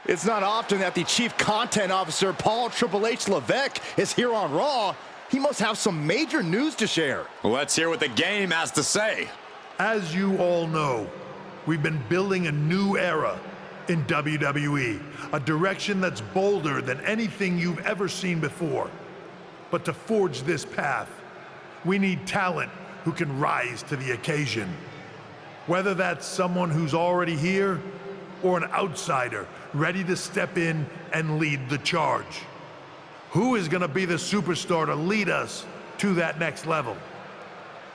It's not often that the Chief Content Officer, Paul Triple H Levesque, is here on Raw. He must have some major news to share. Let's hear what the game has to say. As you all know, we've been building a new era in WWE, a direction that's bolder than anything you've ever seen before. But to forge this path, we need talent who can rise to the occasion. Whether that's someone who's already here or an outsider ready to step in and lead the charge. Who is going to be the superstar to lead us to that next level?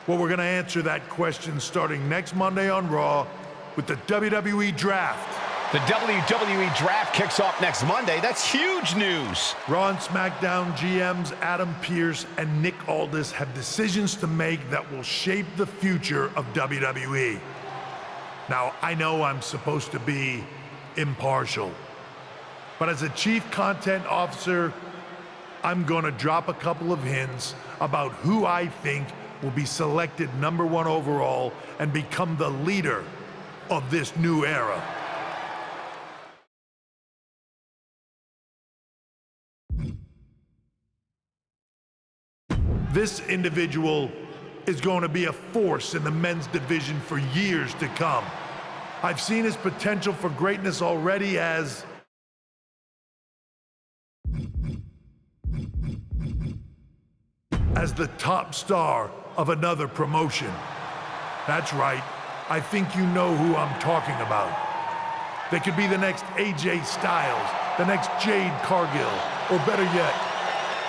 Well, we're going to answer that question starting next Monday on Raw with the WWE Draft. The WWE Draft kicks off next Monday. That's huge news. Raw and SmackDown GMs Adam Pearce and Nick Aldis have decisions to make that will shape the future of WWE. Now, I know I'm supposed to be impartial, but as a Chief Content Officer, I'm going to drop a couple of hints about who I think will be selected #1 overall and become the leader of this new era. This individual is going to be a force in the men's division for years to come. I've seen his potential for greatness already as the top star of another promotion. That's right, I think you know who I'm talking about. They could be the next AJ Styles, the next Jade Cargill, or better yet,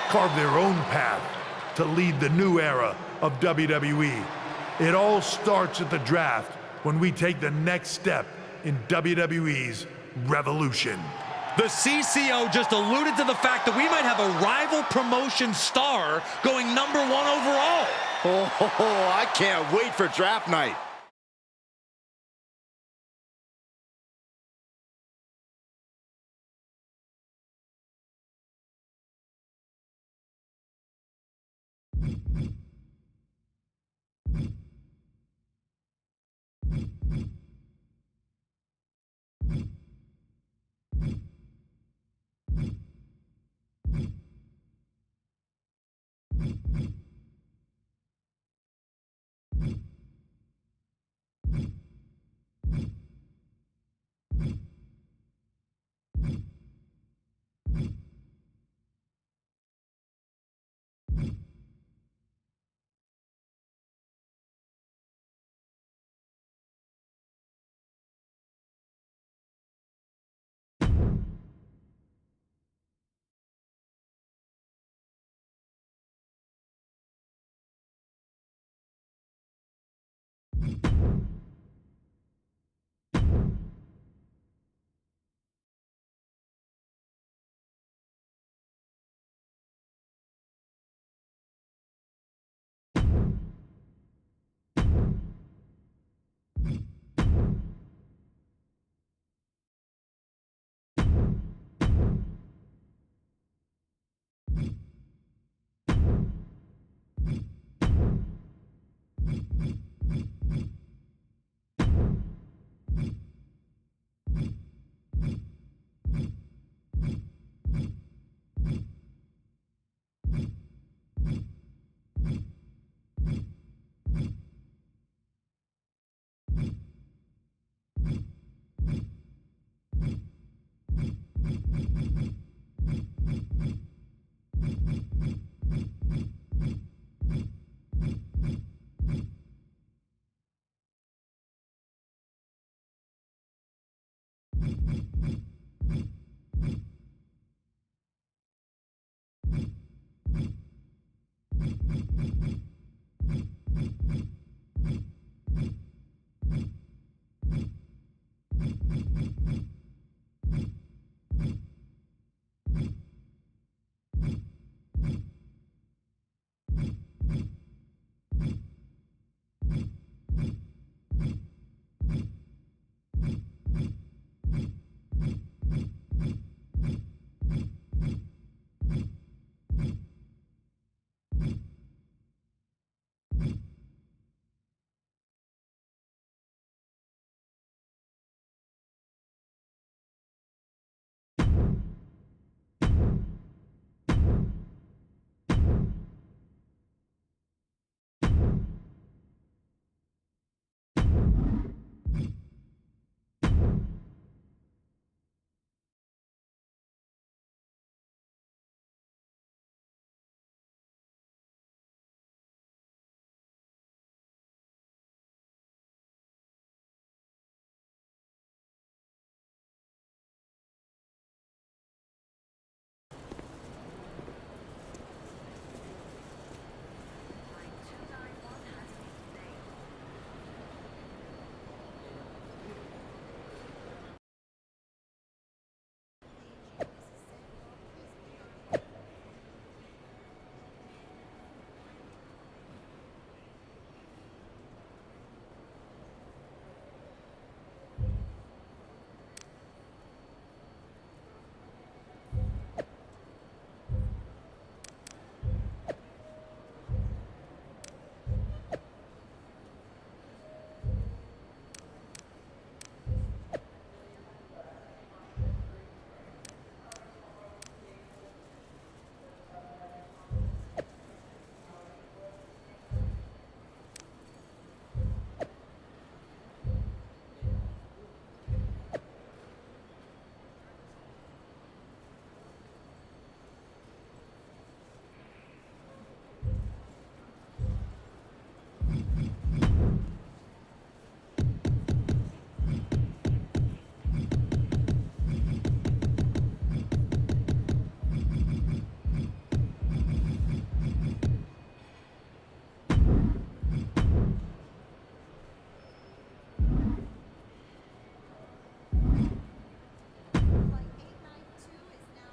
carve their own path to lead the new era of WWE. It all starts at the draft when we take the next step in WWE's revolution. The CCO just alluded to the fact that we might have a rival promotion star going #1 overall. Oh, I can't wait for draft night.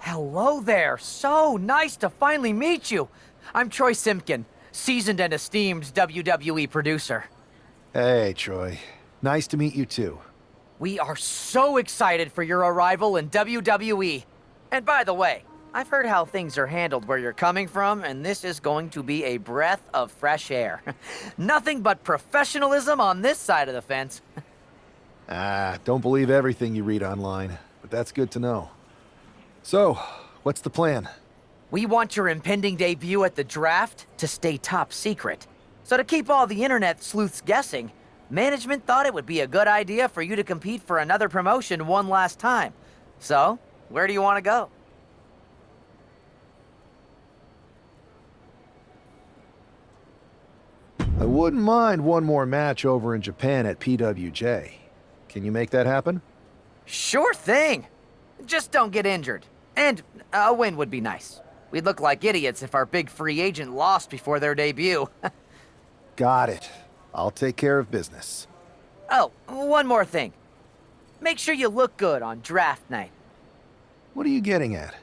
Hello there. So nice to finally meet you. I'm Troy Simpkin, seasoned and esteemed WWE producer. Hey, Troy. Nice to meet you too. We are so excited for your arrival in WWE. And by the way, I've heard how things are handled where you're coming from, and this is going to be a breath of fresh air. Nothing but professionalism on this side of the fence. Don't believe everything you read online, but that's good to know. So, what's the plan? We want your impending debut at the draft to stay top secret. So to keep all the internet sleuths guessing, management thought it would be a good idea for you to compete for another promotion one last time. So, where do you want to go? I wouldn't mind one more match over in Japan at PWJ. Can you make that happen? Sure thing. Just don't get injured. And a win would be nice. We'd look like idiots if our big free agent lost before their debut. Got it. I'll take care of business. Oh, one more thing. Make sure you look good on draft night. What are you getting at?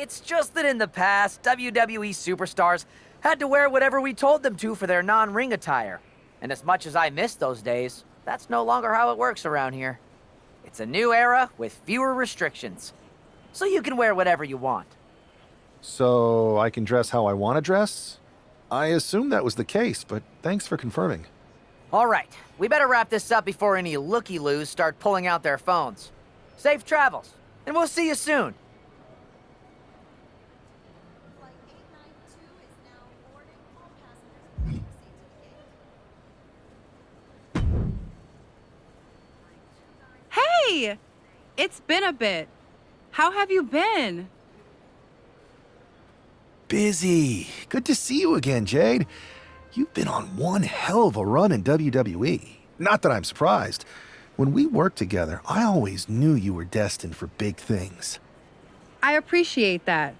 It's just that in the past, WWE superstars had to wear whatever we told them to for their non-ring attire. And as much as I miss those days, that's no longer how it works around here. It's a new era with fewer restrictions. So you can wear whatever you want. So I can dress how I want to dress? I assumed that was the case, but thanks for confirming. All right, we better wrap this up before any looky-loos start pulling out their phones. Safe travels, and we'll see you soon. Flight 892 is now boarding. All passengers will proceed to the gate. Hey! It's been a bit. How have you been? Busy. Good to see you again, Jade. You've been on one hell of a run in WWE. Not that I'm surprised. When we worked together, I always knew you were destined for big things. I appreciate that.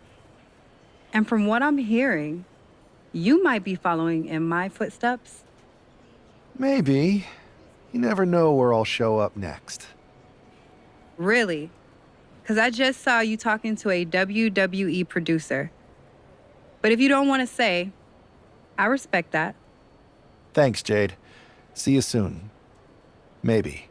And from what I'm hearing, you might be following in my footsteps. Maybe. You never know where I'll show up next. Really? Because I just saw you talking to a WWE producer. But if you don't want to say, I respect that. Thanks, Jade. See you soon. Maybe.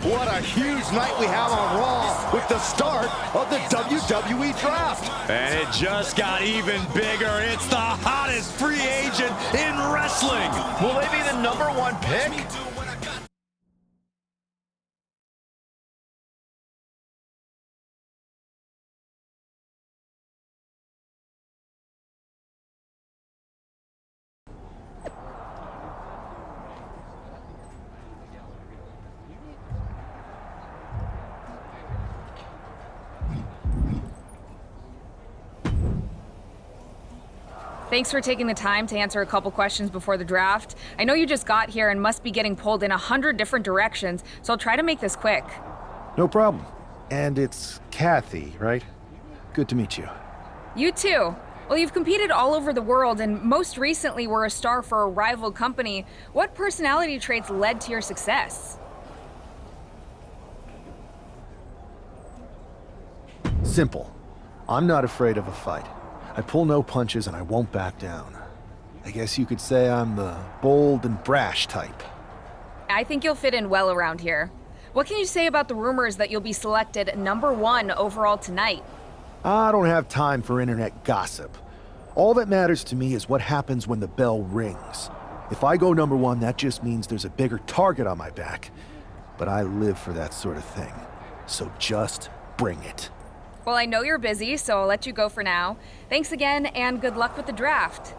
What a huge night we have on Raw with the start of the WWE Draft. And it just got even bigger. It's the hottest free agent in wrestling. Will they be the #1 pick? Thanks for taking the time to answer a couple questions before the draft. I know you just got here and must be getting pulled in 100 different directions, so I'll try to make this quick. No problem. And it's Kathy, right? Good to meet you. You too. Well, you've competed all over the world and most recently were a star for a rival company. What personality traits led to your success? Simple. I'm not afraid of a fight. I pull no punches and I won't back down. I guess you could say I'm the bold and brash type. I think you'll fit in well around here. What can you say about the rumors that you'll be selected #1 overall tonight? I don't have time for internet gossip. All that matters to me is what happens when the bell rings. If I go #1, that just means there's a bigger target on my back. But I live for that sort of thing. So just bring it. Well, I know you're busy, so I'll let you go for now. Thanks again, and good luck with the draft.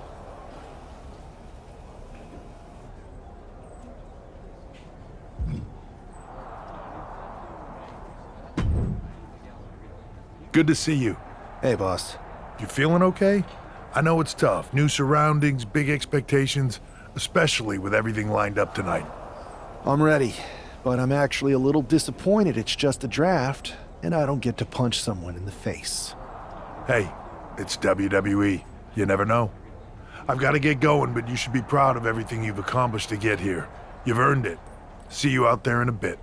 Good to see you. Hey, boss. You feeling okay? I know it's tough. New surroundings, big expectations, especially with everything lined up tonight. I'm ready, but I'm actually a little disappointed it's just a draft, and I don't get to punch someone in the face. Hey, it's WWE. You never know. I've got to get going, but you should be proud of everything you've accomplished to get here. You've earned it. See you out there in a bit.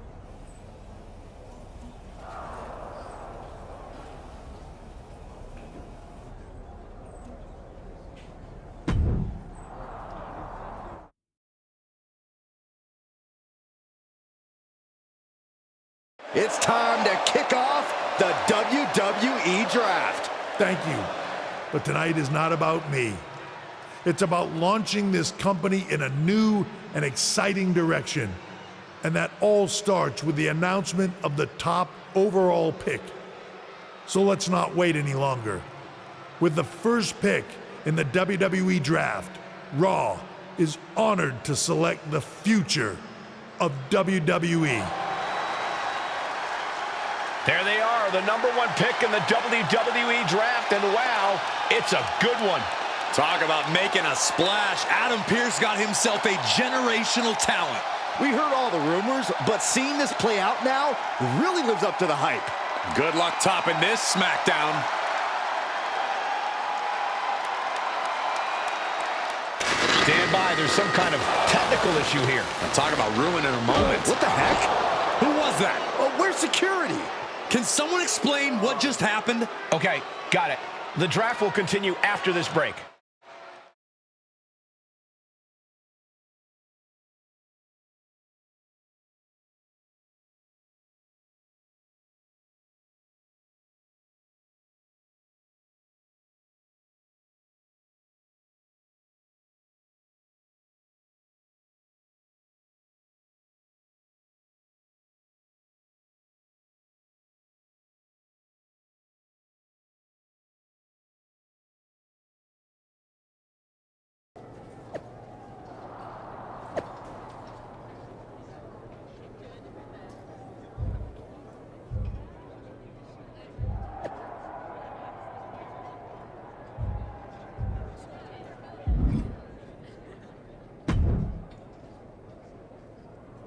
It's time to kick off the WWE Draft. Thank you. But tonight is not about me. It's about launching this company in a new and exciting direction. And that all starts with the announcement of the top overall pick. So let's not wait any longer. With the first pick in the WWE Draft, Raw is honored to select the future of WWE. There they are, the #1 pick in the WWE Draft, and wow, it's a good one. Talk about making a splash. Adam Pearce got himself a generational talent. We heard all the rumors, but seeing this play out now really lives up to the hype. Good luck topping this SmackDown. Stand by, there's some kind of technical issue here. Talk about ruining a moment. What the heck? Who was that? Oh, where's security? Can someone explain what just happened? Okay, got it. The draft will continue after this break.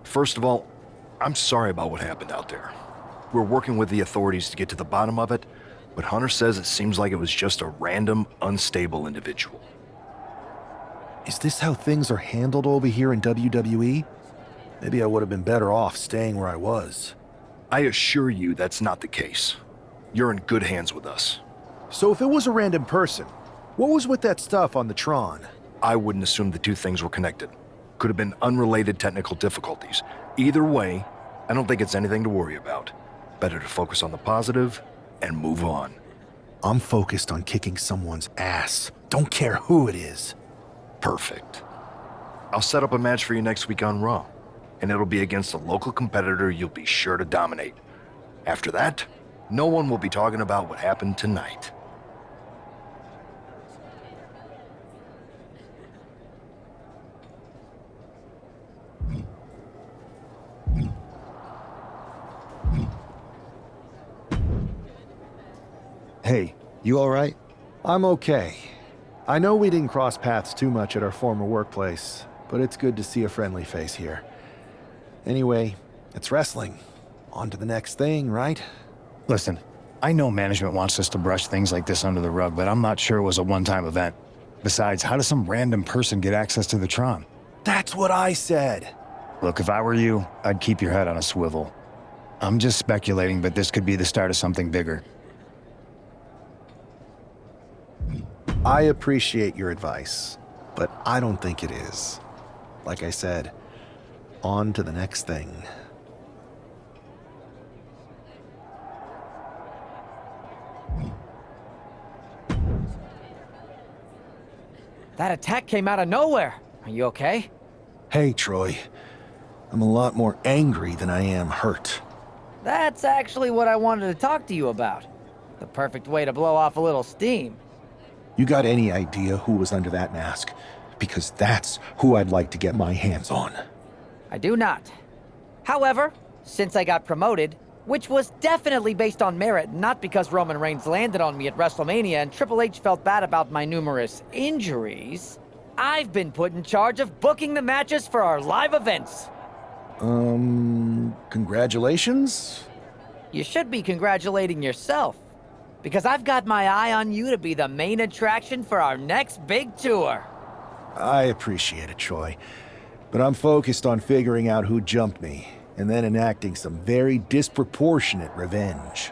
First of all, I'm sorry about what happened out there. We're working with the authorities to get to the bottom of it, but Hunter says it seems like it was just a random, unstable individual. Is this how things are handled over here in WWE? Maybe I would have been better off staying where I was. I assure you that's not the case. You're in good hands with us. So if it was a random person, what was with that stuff on the Tron? I wouldn't assume the two things were connected. Could have been unrelated technical difficulties. Either way, I don't think it's anything to worry about. Better to focus on the positive and move on. I'm focused on kicking someone's ass. Don't care who it is. Perfect. I'll set up a match for you next week on Raw, and it'll be against a local competitor you'll be sure to dominate. After that, no one will be talking about what happened tonight. Hey, you all right? I'm okay. I know we didn't cross paths too much at our former workplace, but it's good to see a friendly face here. Anyway, it's wrestling. On to the next thing, right? Listen, I know management wants us to brush things like this under the rug, but I'm not sure it was a one-time event. Besides, how does some random person get access to the Tron? That's what I said. Look, if I were you, I'd keep your head on a swivel. I'm just speculating, but this could be the start of something bigger. I appreciate your advice, but I don't think it is. Like I said, on to the next thing. That attack came out of nowhere. Are you okay? Hey, Troy. I'm a lot more angry than I am hurt. That's actually what I wanted to talk to you about. The perfect way to blow off a little steam. You got any idea who was under that mask? Because that's who I'd like to get my hands on. I do not. However, since I got promoted, which was definitely based on merit, not because Roman Reigns landed on me at WrestleMania and Triple H felt bad about my numerous injuries, I've been put in charge of booking the matches for our live events. Congratulations? You should be congratulating yourself, because I've got my eye on you to be the main attraction for our next big tour. I appreciate it, Troy. But I'm focused on figuring out who jumped me, and then enacting some very disproportionate revenge.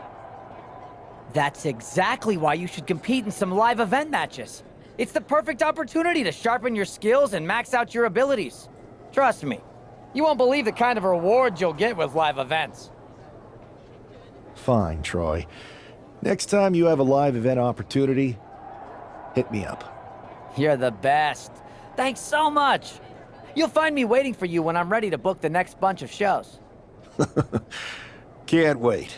That's exactly why you should compete in some live event matches. It's the perfect opportunity to sharpen your skills and max out your abilities. Trust me, you won't believe the kind of rewards you'll get with live events. Fine, Troy. Next time you have a live event opportunity, hit me up. You're the best. Thanks so much. You'll find me waiting for you when I'm ready to book the next bunch of shows. Can't wait.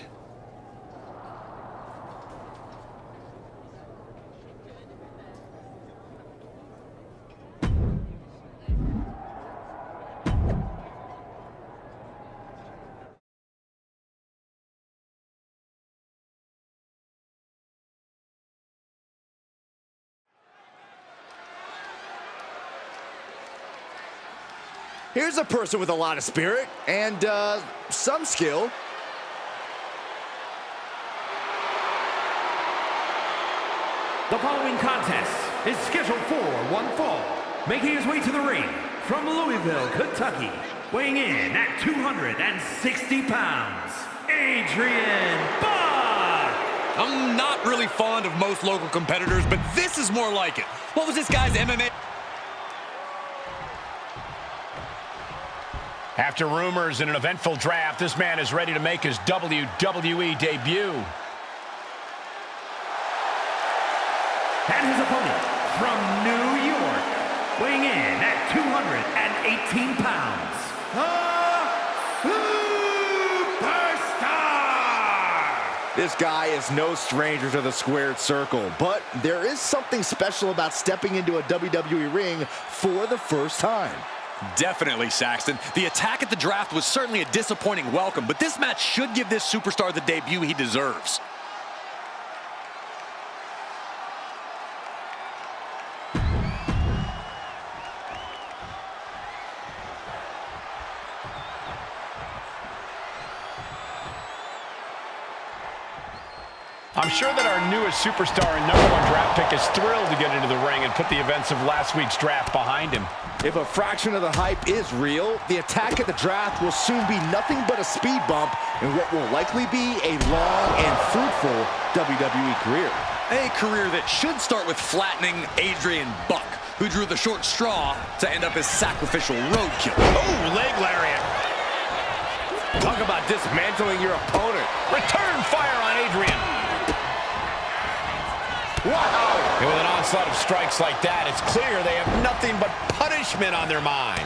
Here's a person with a lot of spirit and some skill. The following contest is scheduled for one fall. Making his way to the ring from Louisville, Kentucky, weighing in at 260 pounds, Adrian Buck! I'm not really fond of most local competitors, but this is more like it. What was this guy's MMA? After rumors and an eventful draft, this man is ready to make his WWE debut. And his opponent from New York, weighing in at 218 pounds, the Superstar! This guy is no stranger to the squared circle, but there is something special about stepping into a WWE ring for the first time. Definitely, Saxton. The attack at the draft was certainly a disappointing welcome, but this match should give this superstar the debut he deserves. I'm sure that our newest superstar and #1 draft pick is thrilled to get into the ring and put the events of last week's draft behind him. If a fraction of the hype is real, the attack at the draft will soon be nothing but a speed bump in what will likely be a long and fruitful WWE career. A career that should start with flattening Adrian Buck, who drew the short straw to end up as sacrificial roadkill. Oh, leg lariat. Talk about dismantling your opponent. Return fire on Adrian. Wow! And with an onslaught of strikes like that, it's clear they have nothing but punishment on their mind.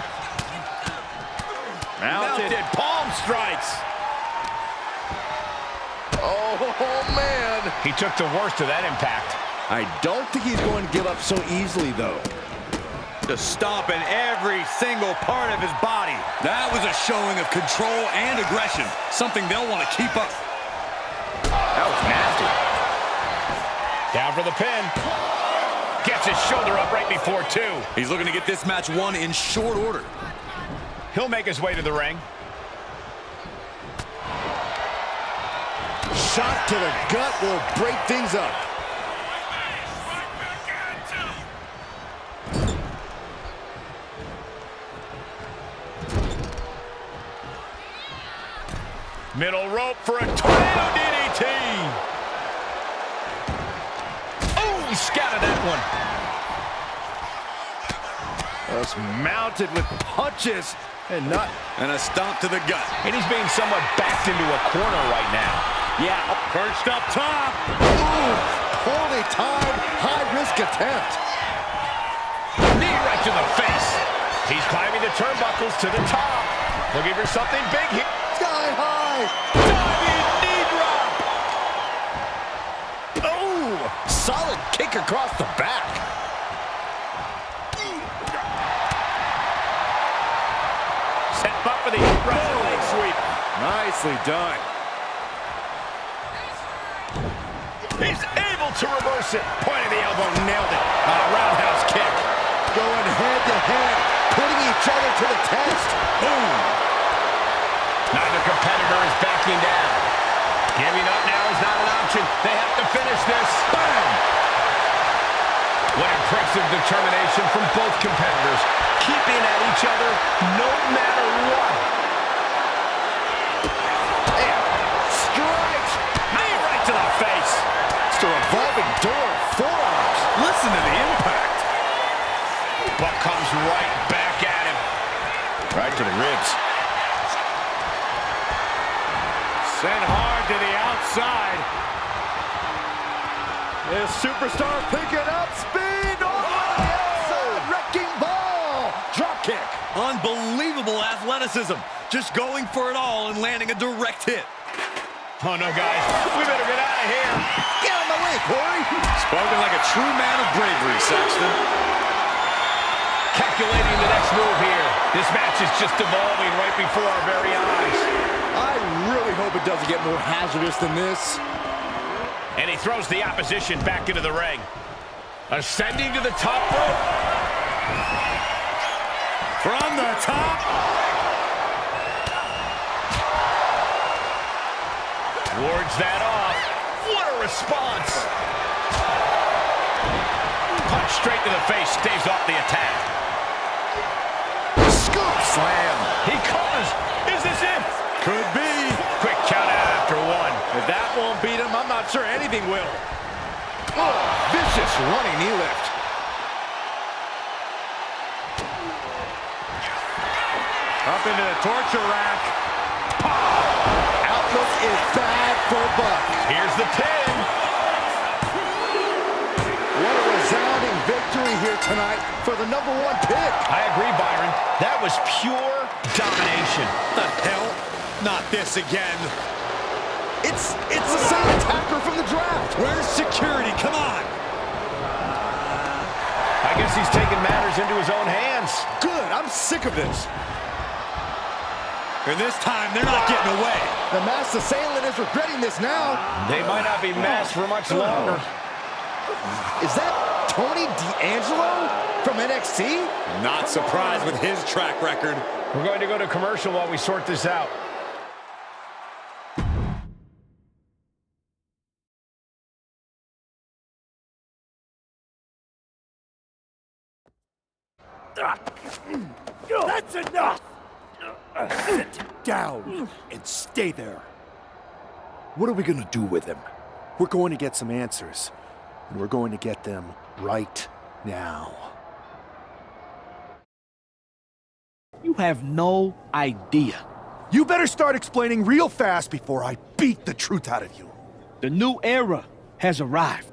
Mounted palm strikes. Oh, man. He took the worst of that impact. I don't think he's going to give up so easily, though. Just stomping every single part of his body. That was a showing of control and aggression, something they'll want to keep up. That was nasty. Down for the pin. Gets his shoulder up right before two. He's looking to get this match won in short order. He'll make his way to the ring. Shot to the gut will break things up. Middle rope for a tornado DDT. Oh, he scattered that one. Just mounted with punches and a stomp to the gut. And he's being somewhat backed into a corner right now. Yeah, perched up top. Ooh, poorly timed, high-risk attempt. Knee right to the face. He's climbing the turnbuckles to the top. Looking for something big here. Sky high. Diving knee drop. Oh, solid kick across the back. Set up for the upright leg sweep. Nicely done. He's able to reverse it. Point of the elbow, nailed it. Roundhouse kick. Going head to head, putting each other to the test. Boom. Neither competitor is backing down. Giving up now is not an option. They have to finish this. Bam! What impressive determination from both competitors. Keeping at each other no matter what. And strikes. Knee right to the face. It's a revolving door of forearms. Listen to the impact. Buck comes right back at him. Right to the ribs. Sent hard to the outside. This superstar picking up speed. Oh, the outside wrecking ball. Drop kick. Unbelievable athleticism. Just going for it all and landing a direct hit. Oh, no, guys. We better get out of here. Get out of my way, Corey. Spoken like a true man of bravery, Saxton. Calculating the next move here. This match is just evolving right before our very eyes. I really hope it doesn't get more hazardous than this. And he throws the opposition back into the ring. Ascending to the top rope. From the top. Wards that off. What a response. Punch straight to the face, staves off the attack. Scoop slam. He covers. Is this it? Could be. Quick count out after one. If that won't beat him, I'm not sure anything will. Oh, vicious running knee lift. Up into the torture rack. Outlook is bad for Buck. Here's the pin. What a resounding victory here tonight for the #1 pick. I agree, Byron. That was pure domination. The hell? Not this again. It's the same attacker from the draft. Where's security? Come on. I guess he's taking matters into his own hands. Good, I'm sick of this. And this time, they're not getting away. The masked assailant is regretting this now. They might not be masked for much longer. Is that Tony D'Angelo from NXT? Not surprised with his track record. We're going to go to commercial while we sort this out. That's enough! Sit down and stay there. What are we gonna do with him? We're going to get some answers, and we're going to get them right now. You have no idea. You better start explaining real fast before I beat the truth out of you. The new era has arrived.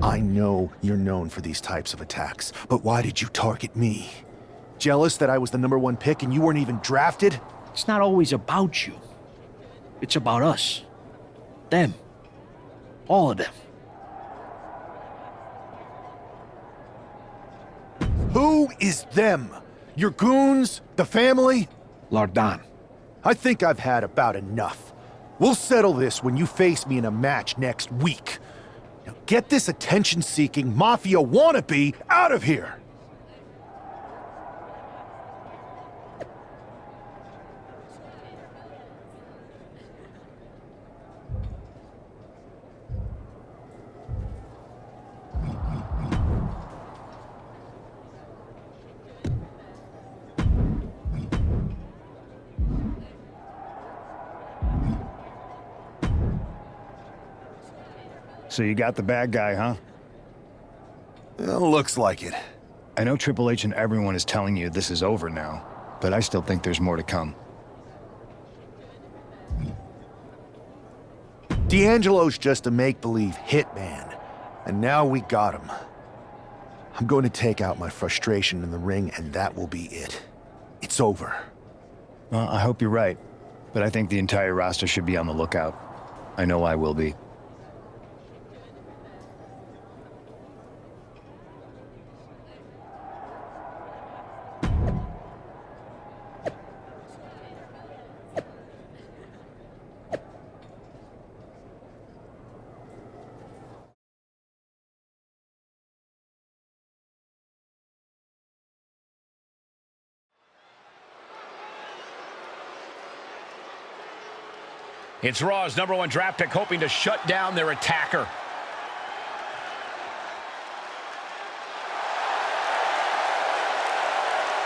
I know you're known for these types of attacks, but why did you target me? Jealous that I was the #1 pick and you weren't even drafted? It's not always about you. It's about us. Them. All of them. Who is them? Your goons? The family? Lardan. I think I've had about enough. We'll settle this when you face me in a match next week. Now get this attention-seeking mafia wannabe out of here! So you got the bad guy, huh? Looks like it. I know Triple H and everyone is telling you this is over now, but I still think there's more to come. D'Angelo's just a make-believe hitman, and now we got him. I'm going to take out my frustration in the ring, and that will be it. It's over. Well, I hope you're right, but I think the entire roster should be on the lookout. I know I will be. It's Raw's #1 draft pick hoping to shut down their attacker.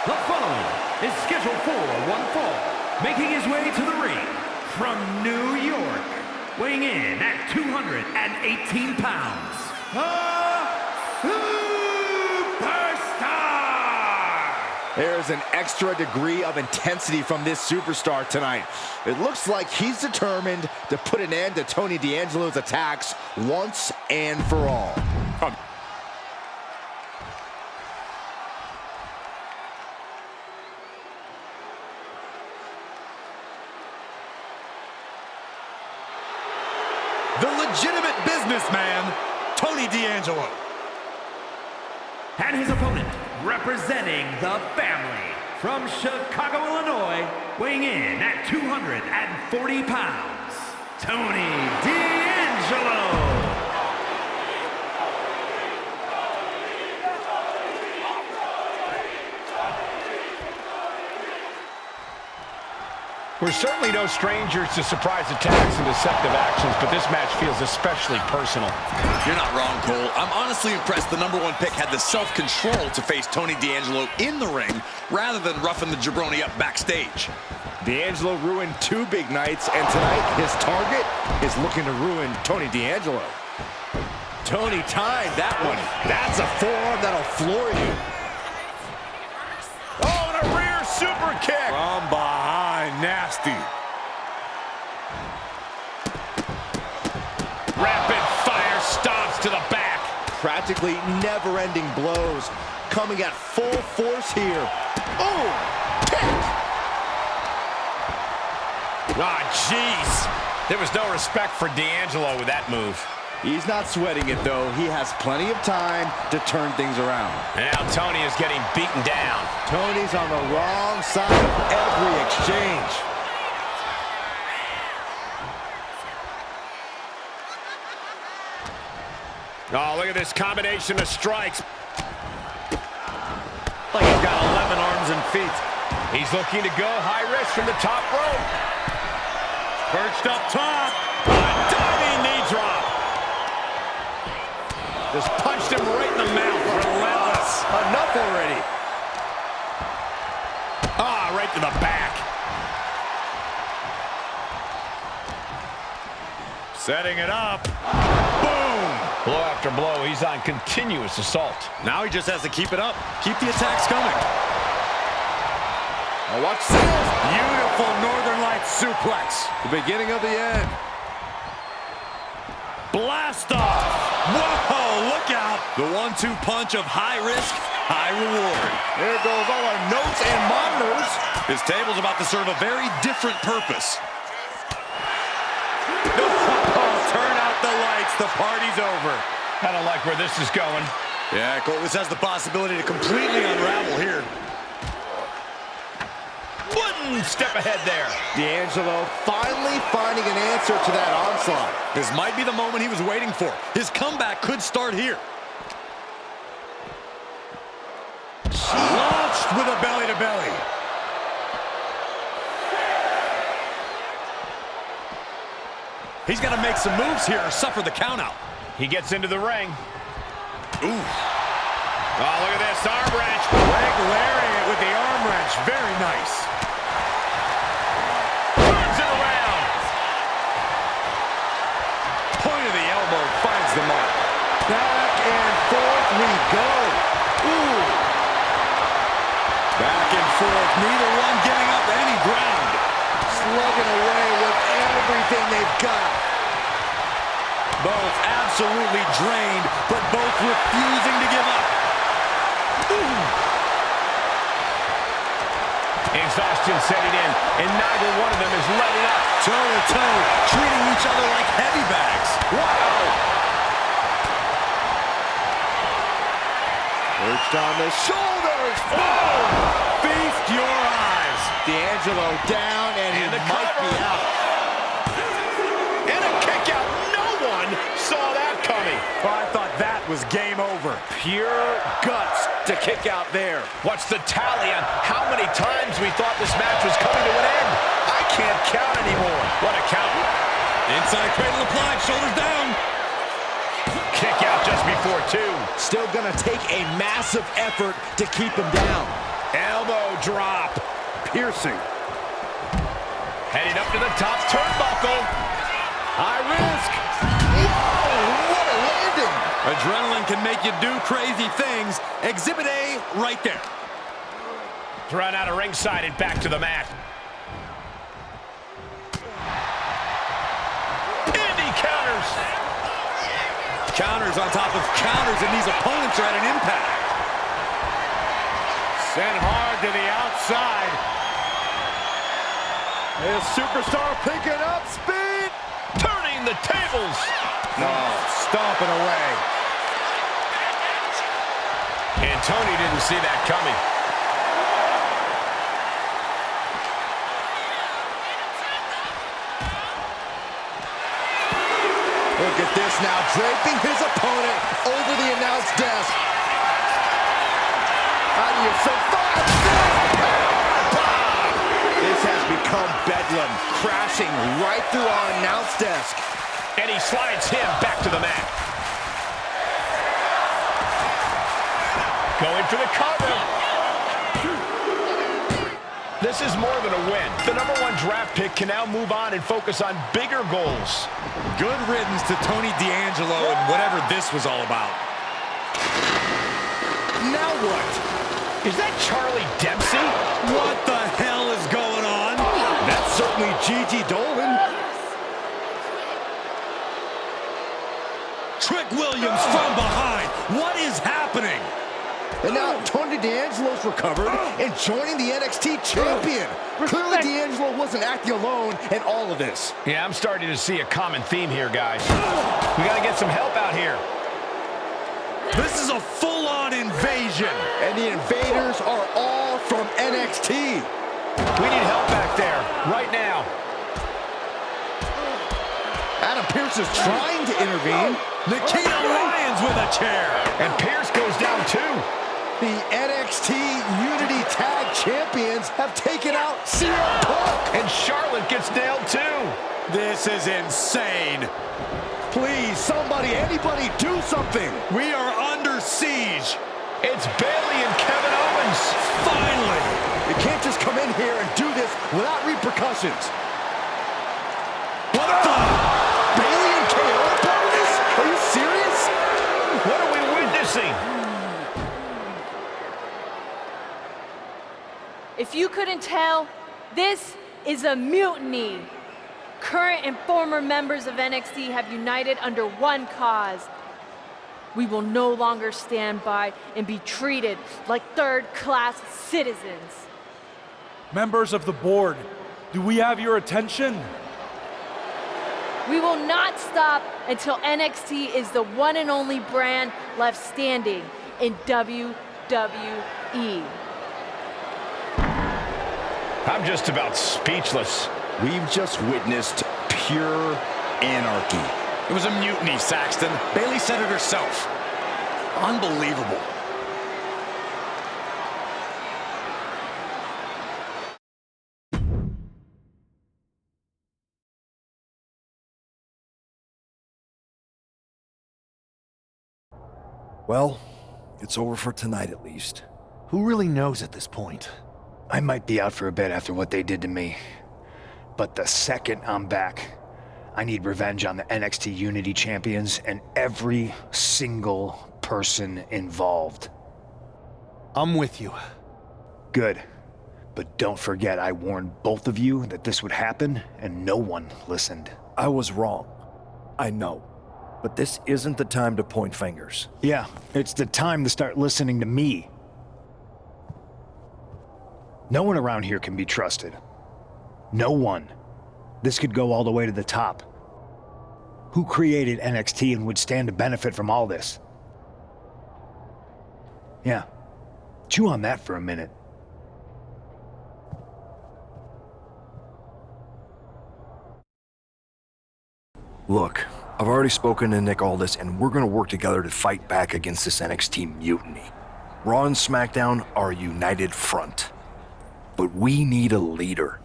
The following is scheduled for one fall, making his way to the ring from New York, weighing in at 218 pounds, the Superstar, There's an extra degree of intensity from this superstar tonight. It looks like he's determined to put an end to Tony D'Angelo's attacks once and for all. The legitimate businessman, Tony D'Angelo. And his opponent, representing the family, from Chicago, Illinois, weighing in at 240 pounds, Tony D'Angelo. We're certainly no strangers to surprise attacks and deceptive actions, but this match feels especially personal. You're not wrong, Cole. I'm honestly impressed the #1 pick had the self-control to face Tony D'Angelo in the ring rather than roughing the jabroni up backstage. D'Angelo ruined 2 big nights, and tonight his target is looking to ruin Tony D'Angelo. Tony timed that one. That's a forearm that'll floor you. Oh, and a rear super kick. From behind, nasty. Rapid fire stomps to the back. Practically never-ending blows coming at full force here. Oh, kick. Ah, jeez. There was no respect for D'Angelo with that move. He's not sweating it, though. He has plenty of time to turn things around. And now Tony is getting beaten down. Tony's on the wrong side of every exchange. Oh, look at this combination of strikes. Like he's got 11 arms and feet. He's looking to go high risk from the top rope. Perched up top. A diving knee drop. Just punched him right in the mouth. Relentless. Enough already. Ah, right to the back. Setting it up. Boom. Blow after blow. He's on continuous assault. Now he just has to keep it up. Keep the attacks coming. Now watch this. Beautiful Northern Lights suplex. The beginning of the end. Blast off. Whoa, look out. The 1-2 punch of high risk, high reward. There goes all our notes and monitors. His table's about to serve a very different purpose. Turn out the lights. The party's over. I don't like where this is going. Yeah, Cole, this has the possibility to completely unravel here. One step ahead there. D'Angelo finally finding an answer to that onslaught. This might be the moment he was waiting for. His comeback could start here. Launched with a belly-to-belly. He's got to make some moves here or suffer the countout. He gets into the ring. Ooh. Oh, look at this arm wrench. Leg lariat with the arm wrench. Very nice. Turns it around. Point of the elbow finds the mark. Back and forth we go. Ooh. Back and forth. Neither one giving up any ground. Slugging away with everything they've got. Both absolutely drained, but both refusing to give up. Exhaustion setting in, and neither one of them is letting up. Toe-to-toe, treating each other like heavy bags. Wow! Perched on the shoulders. Boom! Feast your eyes. D'Angelo down, and he might be out. And a kick out. No one saw that coming. Oh, I thought that was game over. Pure guts to kick out there. What's the tally on how many times we thought this match was coming to an end? I can't count anymore. What a count. Inside cradle applied, shoulders down. Kick out just before 2. Still gonna take a massive effort to keep him down. Elbow drop. Piercing. Heading up to the top turnbuckle. High risk. Oh, what a landing. Adrenaline can make you do crazy things. Exhibit A right there. Run out of ringside and back to the mat. Indy counters. Counters on top of counters, and these opponents are at an impact. Sent hard to the outside. This superstar picking up speed. Turning the tables. No, stomping away. And Tony didn't see that coming. Look at this now, draping his opponent over the announce desk. How do you survive this? This has become bedlam, crashing right through our announce desk. And he slides him back to the mat. Going for the cover. This is more than a win. The #1 draft pick can now move on and focus on bigger goals. Good riddance to Tony D'Angelo and whatever this was all about. Now what? Is that Charlie Dempsey? What the hell is going on? That's certainly Gigi Dolan. Trick Williams from behind. What is happening? And now Tony D'Angelo's recovered and joining the NXT champion. Clearly D'Angelo wasn't acting alone in all of this. Yeah, I'm starting to see a common theme here, guys. We got to get some help out here. This is a full-on invasion. And the invaders are all from NXT. We need help back there, right now. Adam Pearce is trying to intervene. Nikita Lyons with a chair. And Pearce goes down too. The NXT Unity Tag Champions have taken out CM Punk. And Charlotte gets nailed too. This is insane. Please, somebody, anybody, do something. We are under siege. It's Bayley and Kevin Owens. Finally. You can't just come in here and do this without repercussions. What the? Bayley and KO are part of this? Are you serious? What are we witnessing? If you couldn't tell, this is a mutiny. Current and former members of NXT have united under one cause. We will no longer stand by and be treated like third-class citizens. Members of the board, do we have your attention? We will not stop until NXT is the one and only brand left standing in WWE. I'm just about speechless. We've just witnessed pure anarchy. It was a mutiny, Saxton. Bayley said it herself. Unbelievable. Well, it's over for tonight at least. Who really knows at this point? I might be out for a bit after what they did to me. But the second I'm back, I need revenge on the NXT Unity Champions and every single person involved. I'm with you. Good. But don't forget I warned both of you that this would happen, and no one listened. I was wrong. I know. But this isn't the time to point fingers. Yeah, it's the time to start listening to me. No one around here can be trusted. No one. This could go all the way to the top. Who created NXT and would stand to benefit from all this? Yeah. Chew on that for a minute. Look, I've already spoken to Nick Aldis, and we're gonna work together to fight back against this NXT mutiny. Raw and SmackDown are a united front. But we need a leader.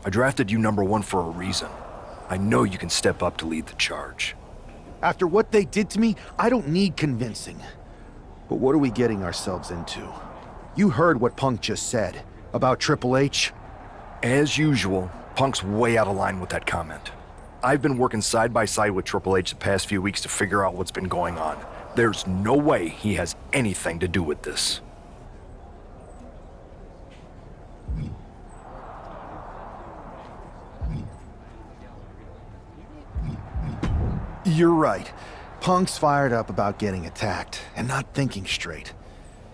I drafted you #1 for a reason. I know you can step up to lead the charge. After what they did to me, I don't need convincing. But what are we getting ourselves into? You heard what Punk just said about Triple H. As usual, Punk's way out of line with that comment. I've been working side by side with Triple H the past few weeks to figure out what's been going on. There's no way he has anything to do with this. You're right. Punk's fired up about getting attacked and not thinking straight.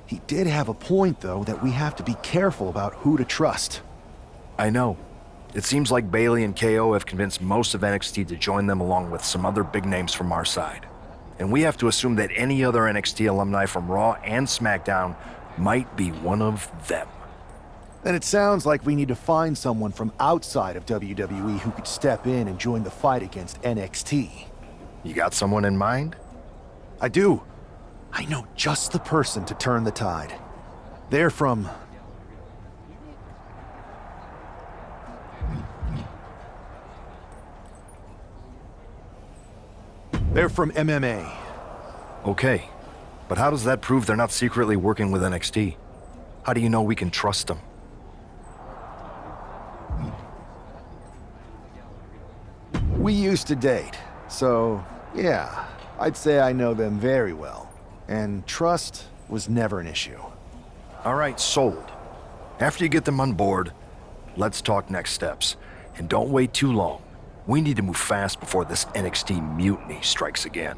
He did have a point, though, that we have to be careful about who to trust. I know. It seems like Bailey and KO have convinced most of NXT to join them along with some other big names from our side. And we have to assume that any other NXT alumni from Raw and SmackDown might be one of them. Then it sounds like we need to find someone from outside of WWE who could step in and join the fight against NXT. You got someone in mind? I do. I know just the person to turn the tide. They're from... They're from MMA. Okay, but how does that prove they're not secretly working with NXT? How do you know we can trust them? We used to date, so yeah, I'd say I know them very well. And trust was never an issue. All right, sold. After you get them on board, let's talk next steps. And don't wait too long. We need to move fast before this NXT mutiny strikes again.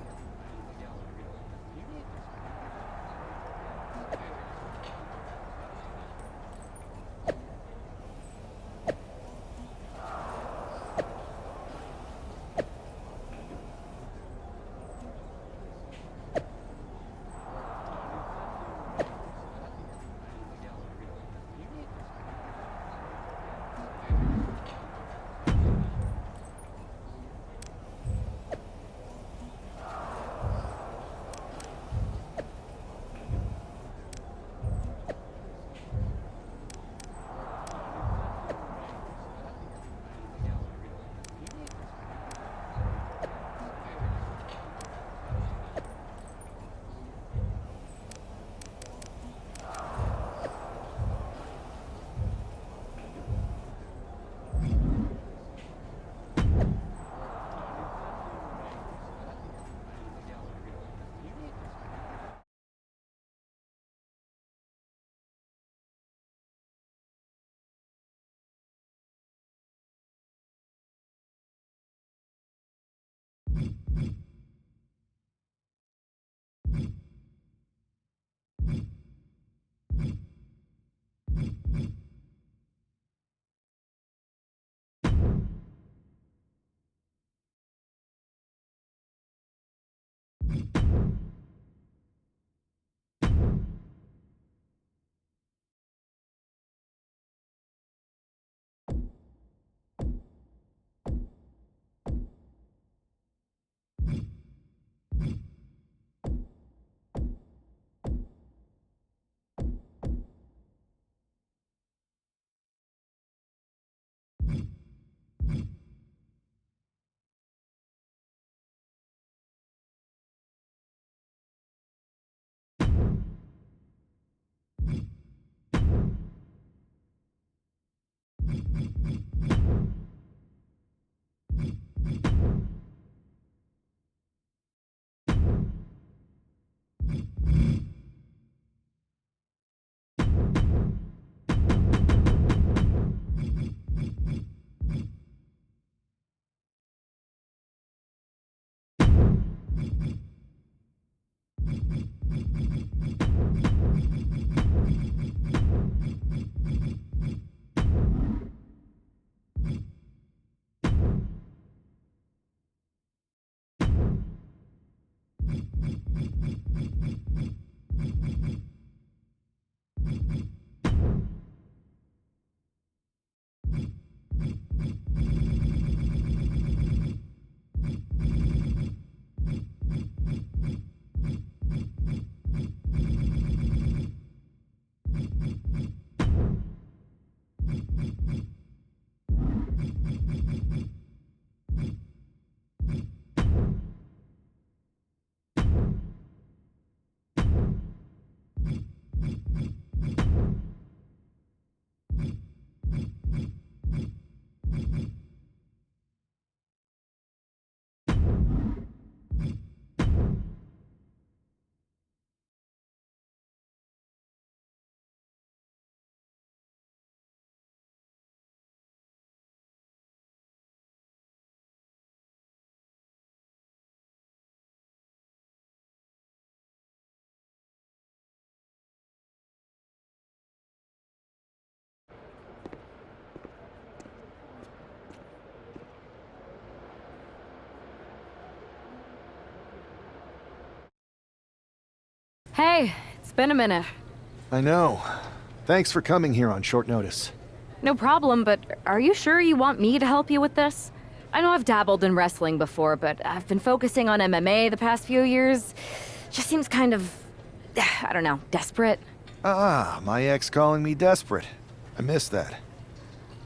Hey, it's been a minute. I know. Thanks for coming here on short notice. No problem, but are you sure you want me to help you with this? I know I've dabbled in wrestling before, but I've been focusing on MMA the past few years. Just seems kind of, I don't know, desperate. Ah, my ex calling me desperate. I miss that.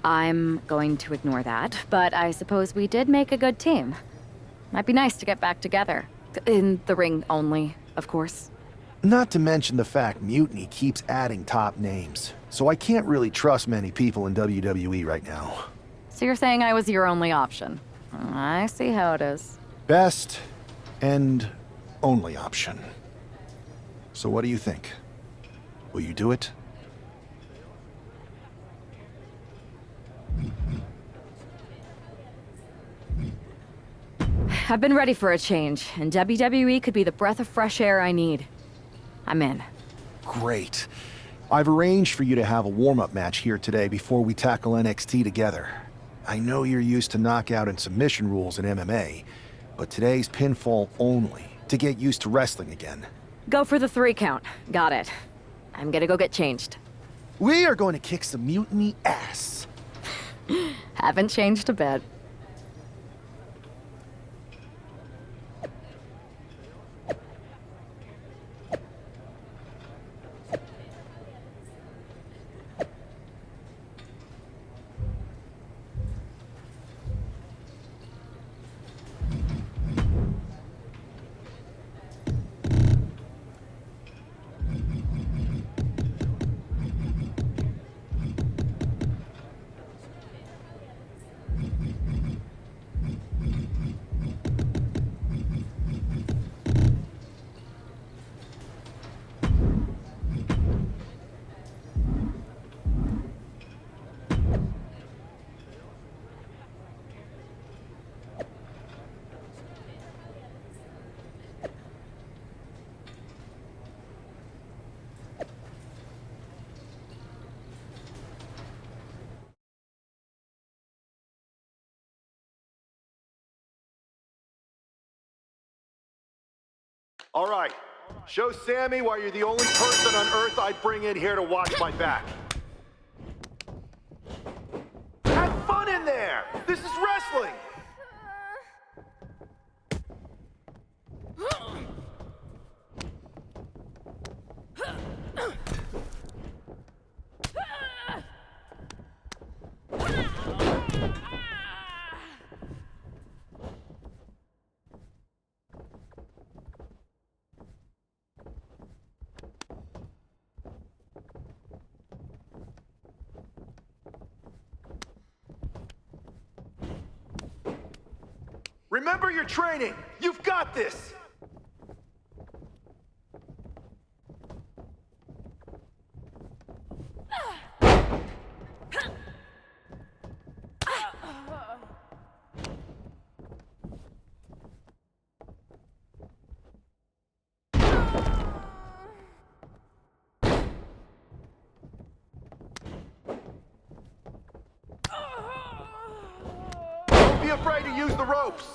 I'm going to ignore that, but I suppose we did make a good team. Might be nice to get back together. In the ring only, of course. Not to mention the fact Mutiny keeps adding top names, so I can't really trust many people in WWE right now. So you're saying I was your only option? I see how it is. Best and only option. So what do you think? Will you do it? I've been ready for a change, and WWE could be the breath of fresh air I need. I'm in. Great. I've arranged for you to have a warm-up match here today before we tackle NXT together. I know you're used to knockout and submission rules in MMA, but today's pinfall only, to get used to wrestling again. Go for the 3 count. Got it. I'm gonna go get changed. We are going to kick some Mutiny ass. Haven't changed a bit. All right, show Sammy why you're the only person on Earth I'd bring in here to watch my back. Have fun in there! This is wrestling! Remember your training! You've got this! Don't be afraid to use the ropes!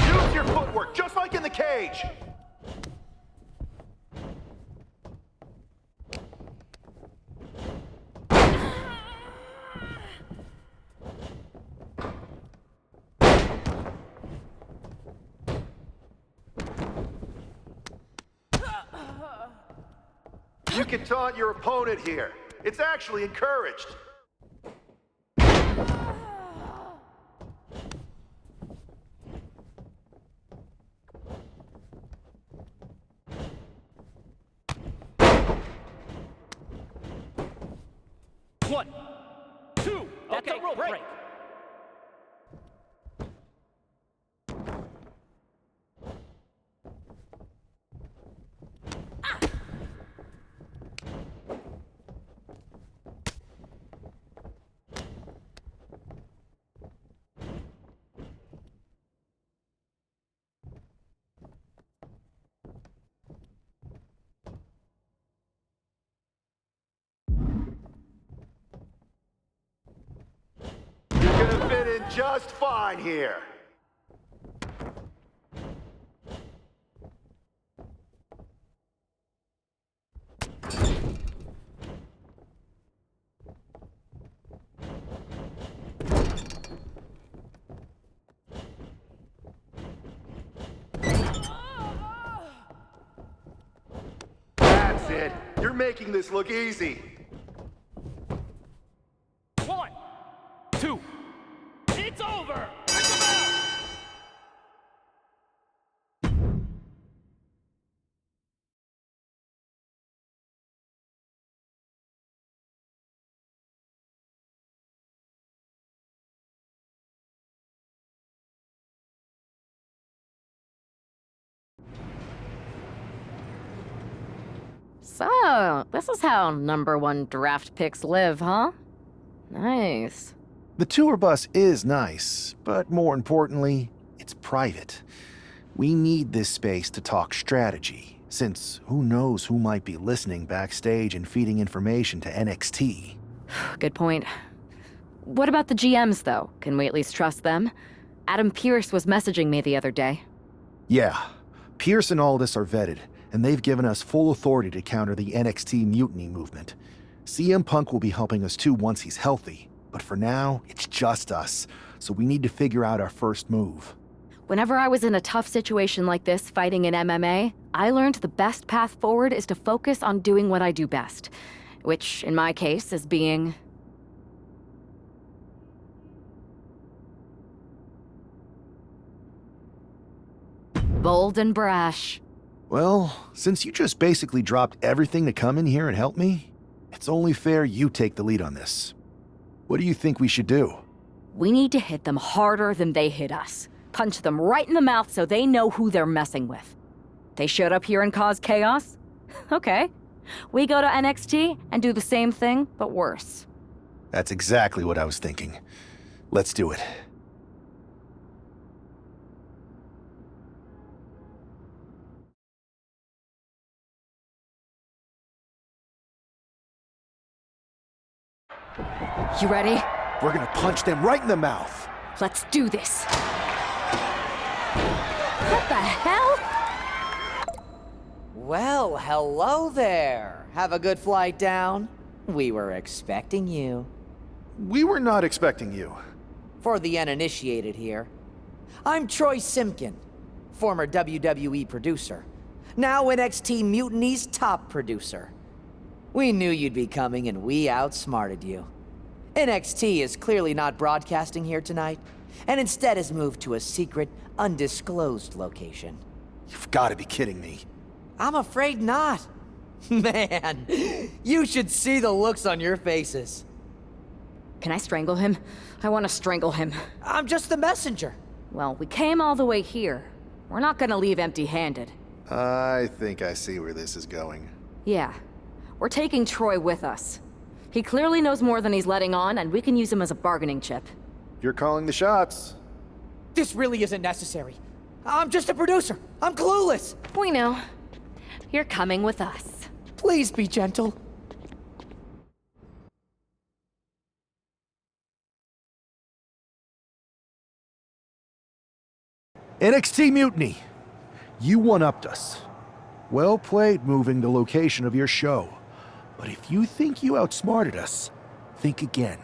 Use your footwork, just like in the cage! You can taunt your opponent here. It's actually encouraged. One, two, that's a rope break. just fine here. That's it. You're making this look easy. 1, 2, it's over! Bring them out! So, this is how #1 draft picks live, huh? Nice. The tour bus is nice, but more importantly, it's private. We need this space to talk strategy, since who knows who might be listening backstage and feeding information to NXT. Good point. What about the GMs, though? Can we at least trust them? Adam Pearce was messaging me the other day. Yeah, Pierce and Aldis are vetted, and they've given us full authority to counter the NXT mutiny movement. CM Punk will be helping us too once he's healthy, but for now, it's just us, so we need to figure out our first move. Whenever I was in a tough situation like this fighting in MMA, I learned the best path forward is to focus on doing what I do best, which, in my case, is being... bold and brash. Well, since you just basically dropped everything to come in here and help me, it's only fair you take the lead on this. What do you think we should do? We need to hit them harder than they hit us. Punch them right in the mouth so they know who they're messing with. They showed up here and caused chaos? Okay. We go to NXT and do the same thing, but worse. That's exactly what I was thinking. Let's do it. You ready? We're gonna punch them right in the mouth. Let's do this. What the hell? Well, hello there. Have a good flight down. We were expecting you. We were not expecting you. For the uninitiated here, I'm Troy Simkin, former WWE producer, now NXT Mutiny's top producer. We knew you'd be coming and we outsmarted you. NXT is clearly not broadcasting here tonight, and instead has moved to a secret, undisclosed location. You've got to be kidding me. I'm afraid not. Man, you should see the looks on your faces. Can I strangle him? I want to strangle him. I'm just the messenger. Well, we came all the way here. We're not gonna leave empty-handed. I think I see where this is going. Yeah. We're taking Troy with us. He clearly knows more than he's letting on, and we can use him as a bargaining chip. You're calling the shots. This really isn't necessary. I'm just a producer. I'm clueless. We know. You're coming with us. Please be gentle. NXT Mutiny. You one-upped us. Well played moving the location of your show. But if you think you outsmarted us, think again.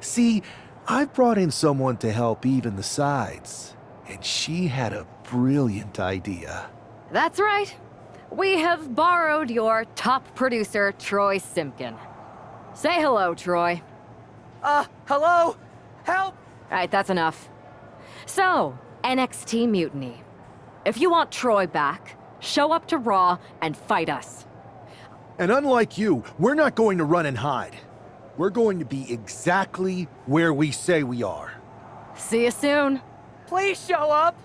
See, I've brought in someone to help even the sides, and she had a brilliant idea. That's right. We have borrowed your top producer, Troy Simkin. Say hello, Troy. Hello? Help! All right, that's enough. So, NXT Mutiny. If you want Troy back, show up to Raw and fight us. And unlike you, we're not going to run and hide. We're going to be exactly where we say we are. See you soon. Please show up.